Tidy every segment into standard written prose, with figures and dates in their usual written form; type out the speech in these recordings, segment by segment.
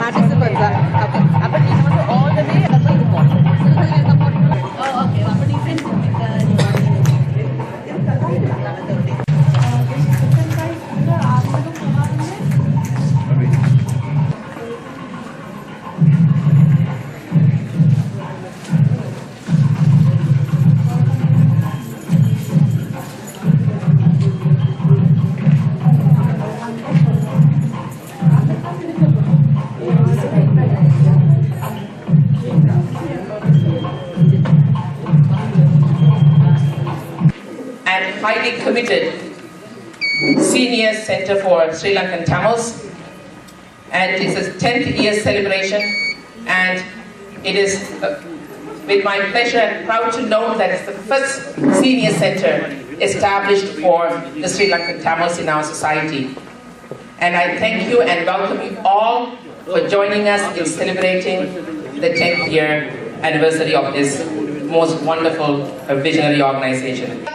participants are. But you want to all the way up to the bottom. Oh, okay. But you can and highly committed Senior Center for Sri Lankan Tamils, and it is a 10th year celebration, and it is with my pleasure and proud to know that it's the first senior center established for the Sri Lankan Tamils in our society. And I thank you and welcome you all for joining us in celebrating the 10th year anniversary of this most wonderful visionary organization.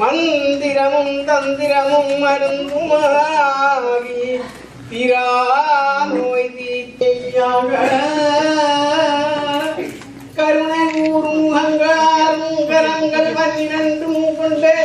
மந்திரமும் தந்திரமும் மருந்துமாகி பிறா நோய் தீர்த்தையாக கருணை கூறும் முகங்களாரும் கரங்கள் 12 கொண்டே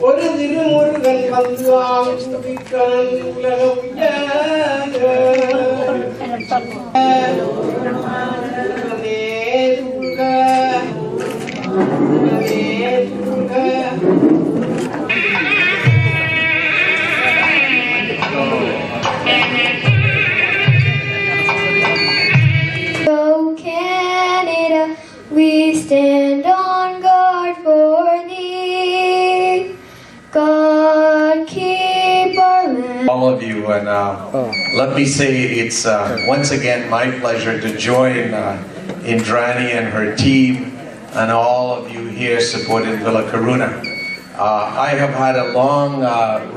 ஒரு திருமுருகன் வந்து ஆகுதிக்கண் உலகம் We stand on guard for thee. God keep our land. All of you, and let me say it's once again my pleasure to join Indrani and her team and all of you here supporting Villa Karuna. I have had a long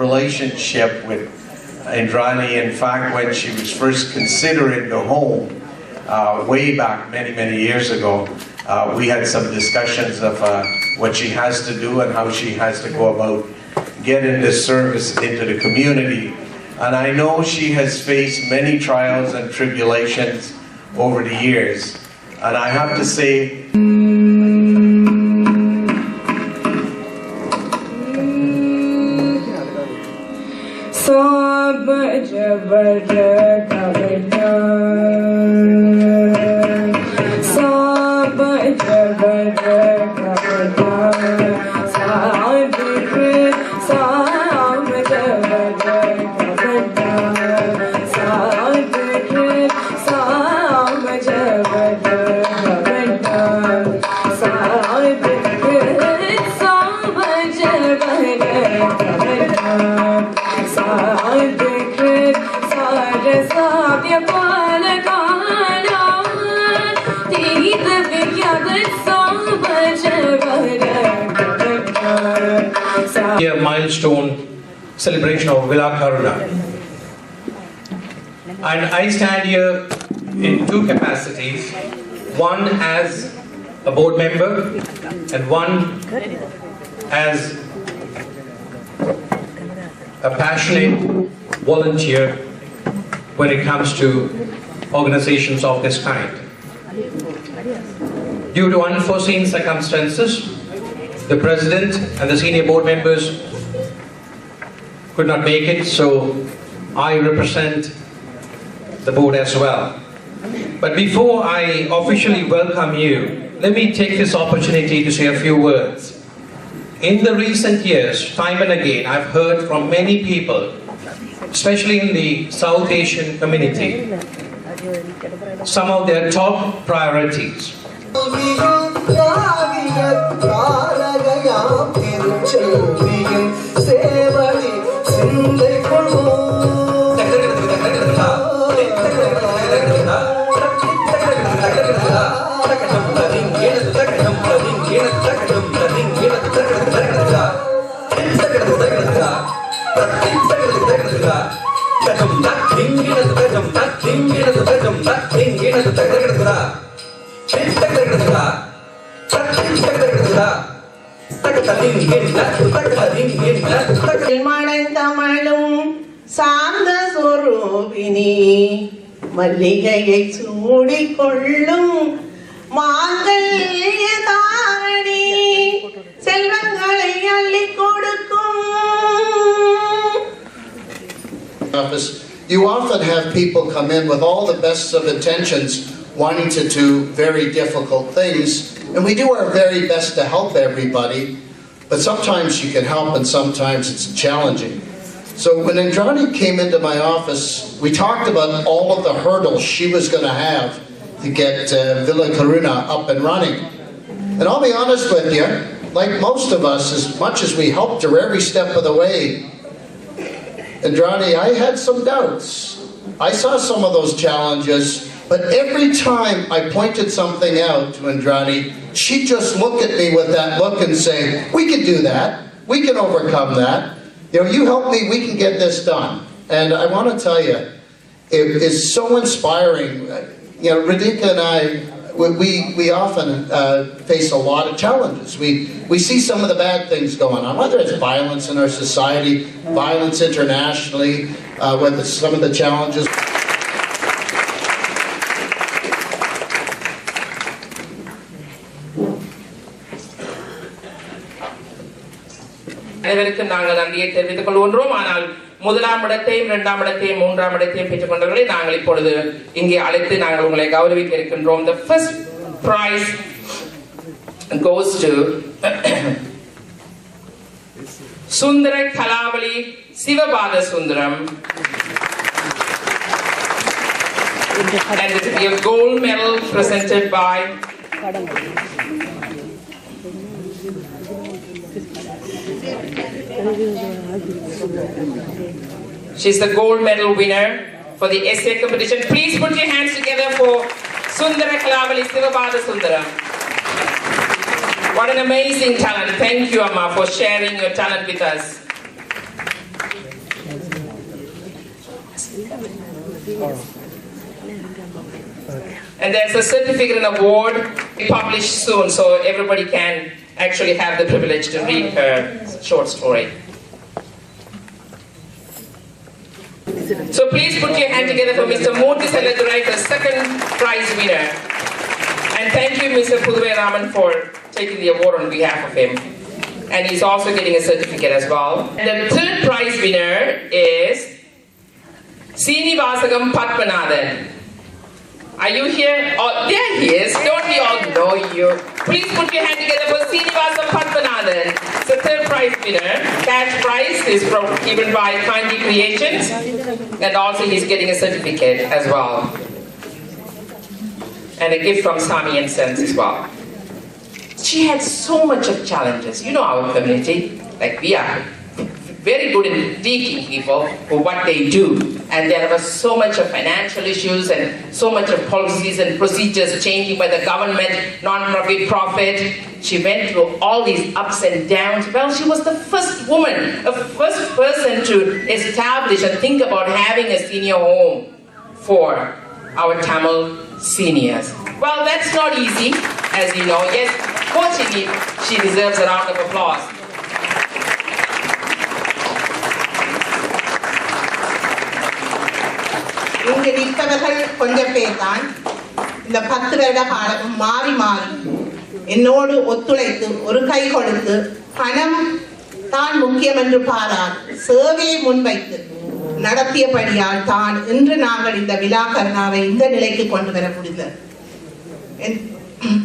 relationship with Indrani. In fact, when she was first considering the home, way back many years ago, we had some discussions of what she has to do and how she has to go about getting this service into the community. And I know she has faced many trials and tribulations over the years. And I have to say, a milestone celebration of Villa Karuna. And I stand here in two capacities, one as a board member and one as a passionate volunteer when it comes to organizations of this kind. Due to unforeseen circumstances, the president and the senior board members could not make it, so I represent the board as well. But before I officially welcome you, let me take this opportunity to say a few words. In the recent years, time and again, I've heard from many people, especially in the South Asian community, some of their top priorities. மணங்கமழும் சாந்த சொரூபினி மல்லிகையை சூடிக்கொள்ளும் மாங்கல்ய தாரணி செல்வங்களை அள்ளி கொடுக்கும். You often have people come in with all the best of intentions, wanting to do very difficult things, and we do our very best to help everybody, but sometimes you can help and sometimes it's challenging. So when Indrani came into my office, we talked about all of the hurdles she was going to have to get Villa Karuna up and running. And I'll be honest with you, like most of us, as much as we helped her every step of the way, Indrani, I had some doubts. I saw some of those challenges, but every time I pointed something out to Indrani, she'd just look at me with that look and say, we can do that, we can overcome that. You know, you help me, we can get this done. And I want to tell you, it is so inspiring. You know, Radhika and I, we often face a lot of challenges. We see some of the bad things going on, whether it's violence in our society, violence internationally, whether some of the challenges. அனைவருக்கும் நாங்கள் நன்றியை தெரிவித்துக் கொள்கின்றோம். ஆனால் முதலாம் இடத்தையும் இரண்டாம் இடத்தையும் மூன்றாம் இடத்தையும் பெற்றுக் கொண்டவர்களை நாங்கள் இப்பொழுது இங்கே அழைத்து நாங்கள் உங்களை கௌரவிக்க இருக்கின்றோம். The first prize goes to Sundara Kalavali Sivabada Sundaram, and it will be a gold medal presented by she's the gold medal winner for the essay competition. Please put your hands together for Sundara Kalavali Sivabada Sundaram. What an amazing talent. Thank you, Amma, for sharing your talent with us. And there's a certificate and award published soon, so everybody can actually have the privilege to read her short story. So please put your hand together for Mr. Murthy Seladurai, the second prize winner. And thank you, Mr. Puduve Raman, for taking the award on behalf of him. And he's also getting a certificate as well. And the third prize winner is Srinivasagam Padmanathan. Are you here? Oh, there he is. Don't we all know you? Please put your hand together for Srinivasagam Padmanathan. It's the third prize winner. Cash prize is given by Kandi Creations. And also he's getting a certificate as well. And a gift from Sami and Sons as well. She had so much of challenges. You know our community, like we are very good in teaching people for what they do. And there was so much of financial issues and so much of policies and procedures changing by the government, non-profit, profit. She went through all these ups and downs. Well, she was the first woman, the first person to establish and think about having a senior home for our Tamil seniors. Well, that's not easy, as you know. Yes, fortunately, she deserves a round of applause. இங்கு நிற்பவர்கள் கொஞ்சம் பேர் தான். இந்த 10 வருட காலம் மாறி மாறி என்னோடு ஒத்துழைத்து ஒரு கை கொடுத்து பணம் தான் முக்கியம் என்று பாரார் சேவையை முன்வைத்து நடத்தியபடியால் தான் இன்று நாங்கள் இந்த விழா கருணாவை இந்த நிலைக்கு கொண்டு வர முடிந்தது.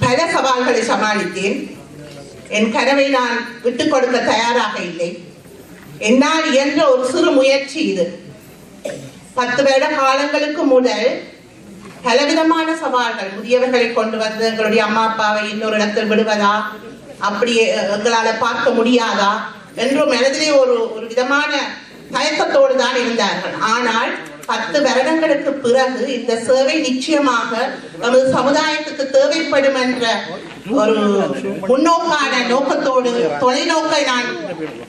பல சவால்களை சமாளித்தேன். என் கனவை நான் விட்டுக் கொடுக்க தயாராக இல்லை. என்னால் இயன்ற ஒரு சிறு முயற்சி இது. 10 வருட காலங்களுக்கு முதல் பலவிதமான சவால்கள், முதியவர்களை கொண்டு வந்து எங்களுடைய அம்மா அப்பாவை இன்னொரு இடத்தில் விடுவதா, அப்படியே எங்களால் பார்க்க முடியாதா என்று மனதிலே ஒரு விதமான தயக்கத்தோடு தான் இருந்தார்கள். ஆனால் 10 வருடங்களுக்கு பிறகு இந்த சேவை நிச்சயமாக நமது சமுதாயத்துக்கு தேவைப்படும் என்ற ஒரு முன்னோக்கான நோக்கத்தோடு தொலைநோக்கை நான்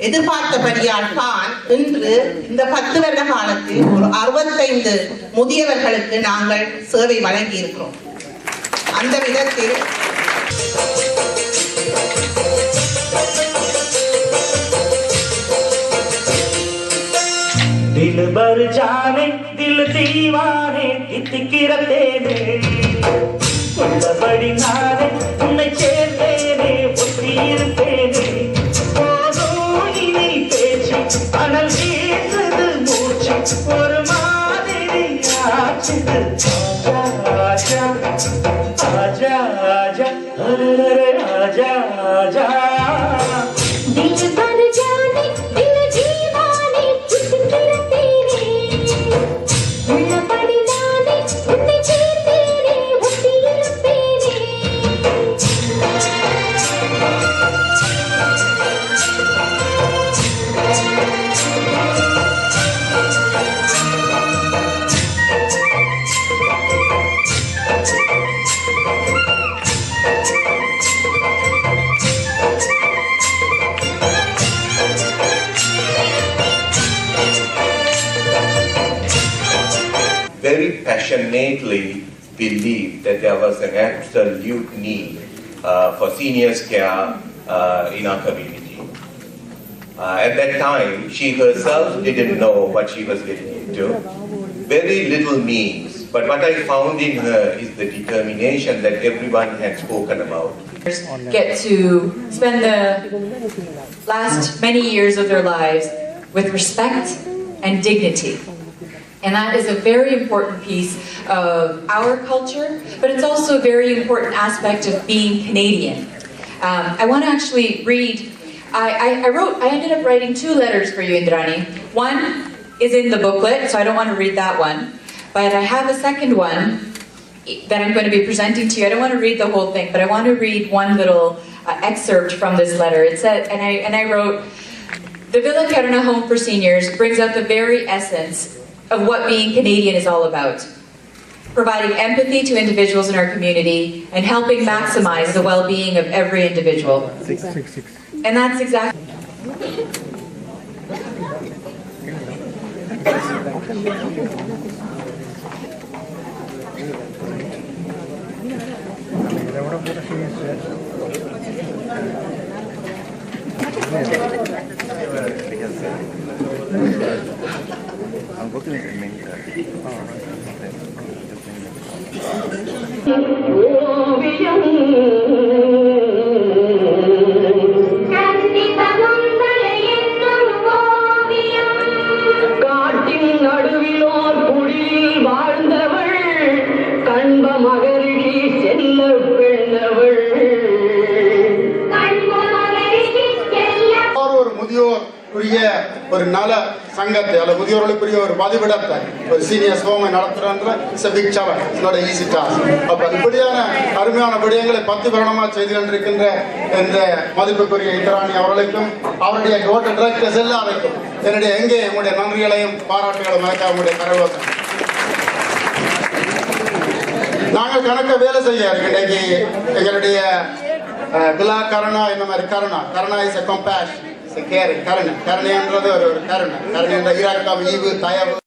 எதிர்பார்த்தபடியால் தான் இன்று இந்த 10 வருட காலத்தில் ஒரு 65 முதியவர்களுக்கு நாங்கள் சேவை வழங்கி இருக்கிறோம். அந்த விதத்தில் ஜீவானே தித்திக்கிற தேனே உள்ளபடி நானே உன்னை சேர்ந்தேனே ஒட்டி இருப்பேனே போதும் இனி பேச்சு அனல் வீசுது மூச்சு ஒரு மாதிரி ஆச்சுது ஆஜா ஆஜா ஆஜா ஆஜா ஆஜா दिल भर जाने दिल दीवाने चितकिर तेरे उल्ला पड़ी नाने उन्ने चीर तेरे होती रुपेरे very passionately believed that there was an absolute need for seniors care in our community. At that time, she herself didn't know what she was getting into. Very little means, but what I found in her is the determination that everyone had spoken about. Get to spend the last many years of their lives with respect and dignity. And that is a very important piece of our culture, but it's also a very important aspect of being Canadian. I want to actually read, I ended up writing 2 letters for you, Indrani. One is in the booklet, so I don't want to read that one. But I have a second one that I'm going to be presenting to you. I don't want to read the whole thing, but I want to read one little excerpt from this letter. It said, and I wrote, the Villa Karuna Home for Seniors brings out the very essence of what being Canadian is all about. Providing empathy to individuals in our community and helping maximize the well-being of every individual. And that's exactly... காட்டின் நடுவிலோர் குடியில் வாழ்ந்தவள் கண்ப மகரிஷி செல்ல பெண்ணவள் ஒரு முதியோர் ஒரு நல சங்கத்தை அல்ல முதியோர்களுக்குரிய ஒரு மதிவிடத்தை ஒரு சீனியர்ஸ் ஹோமை நடத்துறன்ற it's a big challenge. It's not an easy task. அப்ப இப்படியான அருமையான விடயங்களை 10 வருடமா செய்து கொண்டிருக்கின்ற இந்த மதிப்புக்குரிய இந்திராணி அவர்களுக்கும் அவருடைய கோட்ட டிரெக்டர்ஸ் எல்லாருக்கும் என்னுடைய உங்களுடைய நன்றிகளையும் பாராட்டுகளையும் மறக்காம உங்களுடைய கரகோசம். நாங்கள் கணக்க வேலை செய்ய இன்றைக்கு எங்களுடைய விழா கருணா இந்த மாதிரி கருணா இஸ் a compassion. கருணைன்றது ஒரு கருணை என்ற இரக்கம் ஈவு தயவு